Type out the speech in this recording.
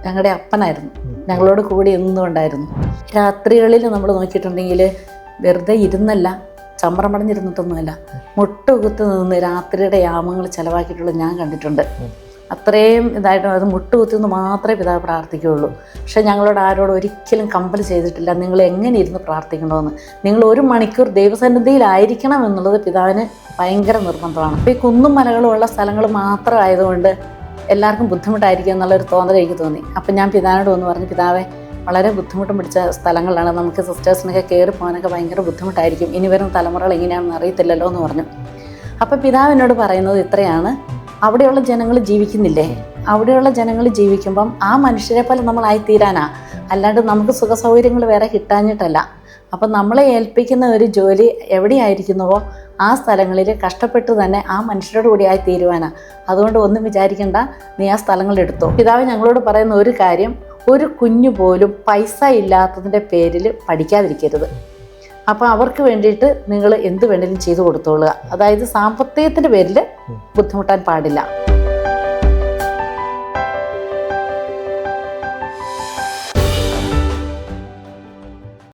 ഞങ്ങളുടെ അപ്പനായിരുന്നു. ഞങ്ങളോട് കൂടി എന്നും ഉണ്ടായിരുന്നു. രാത്രികളിൽ നമ്മൾ നോക്കിയിട്ടുണ്ടെങ്കിൽ വെറുതെ ഇരുന്നല്ല, ചമ്രം പടഞ്ഞിരുന്നിട്ടൊന്നുമല്ല, മുട്ടുകുത്ത് നിന്ന് രാത്രിയുടെ യാമങ്ങൾ ചിലവാക്കിയിട്ടുള്ള ഞാൻ കണ്ടിട്ടുണ്ട്. അത്രയും ഇതായിട്ട് അത് മുട്ടുകുത്തി നിന്ന് മാത്രമേ പിതാവ് പ്രാർത്ഥിക്കുകയുള്ളൂ. പക്ഷേ ഞങ്ങളോട് ആരോടും ഒരിക്കലും കമ്പൽ ചെയ്തിട്ടില്ല നിങ്ങൾ എങ്ങനെ ഇരുന്ന് പ്രാർത്ഥിക്കണമെന്ന്. നിങ്ങൾ 1 മണിക്കൂർ ദൈവസന്നിധിയിലായിരിക്കണം എന്നുള്ളത് പിതാവിന് ഭയങ്കര നിർബന്ധമാണ്. അപ്പോൾ ഈ കുന്നും മലകളും ഉള്ള സ്ഥലങ്ങൾ മാത്രമായതുകൊണ്ട് എല്ലാവർക്കും ബുദ്ധിമുട്ടായിരിക്കും എന്നുള്ളൊരു തോന്നൽ എനിക്ക് തോന്നി. അപ്പം ഞാൻ പിതാവിനോട് വന്ന് പറഞ്ഞു, പിതാവേ വളരെ ബുദ്ധിമുട്ടും പിടിച്ച സ്ഥലങ്ങളാണ്, നമുക്ക് സിസ്റ്റേഴ്സിനൊക്കെ കയറി പോകാനൊക്കെ ഭയങ്കര ബുദ്ധിമുട്ടായിരിക്കും, ഇനി വരുന്ന തലമുറകൾ എങ്ങനെയാണെന്ന് അറിയത്തില്ലല്ലോ എന്ന് പറഞ്ഞു. അപ്പോൾ പിതാവിനോട് പറയുന്നത് ഇത്രയാണ്, അവിടെയുള്ള ജനങ്ങൾ ജീവിക്കുന്നില്ലേ, അവിടെയുള്ള ജനങ്ങൾ ജീവിക്കുമ്പം ആ മനുഷ്യരെ പോലെ നമ്മളായിത്തീരാനാ, അല്ലാണ്ട് നമുക്ക് സുഖസൗകര്യങ്ങൾ വേറെ കിട്ടാഞ്ഞിട്ടല്ല. അപ്പം നമ്മളെ ഏൽപ്പിക്കുന്ന ഒരു ജോലി എവിടെയായിരിക്കുന്നുവോ ആ സ്ഥലങ്ങളിൽ കഷ്ടപ്പെട്ട് തന്നെ ആ മനുഷ്യരോട് കൂടി ആയി തീരുവാനാണ്. അതുകൊണ്ട് ഒന്നും വിചാരിക്കേണ്ട, നീ ആ സ്ഥലങ്ങളെടുത്തോ. പിതാവ് ഞങ്ങളോട് പറയുന്ന ഒരു കാര്യം, ഒരു കുഞ്ഞു പോലും പൈസ ഇല്ലാത്തതിൻ്റെ പേരിൽ പഠിക്കാതിരിക്കരുത്. അപ്പോൾ അവർക്ക് വേണ്ടിയിട്ട് നിങ്ങൾ എന്ത് വേണമെങ്കിലും ചെയ്തു കൊടുത്തോളുക. അതായത് സാമ്പത്തികത്തിൻ്റെ പേരിൽ ബുദ്ധിമുട്ടാൻ പാടില്ല.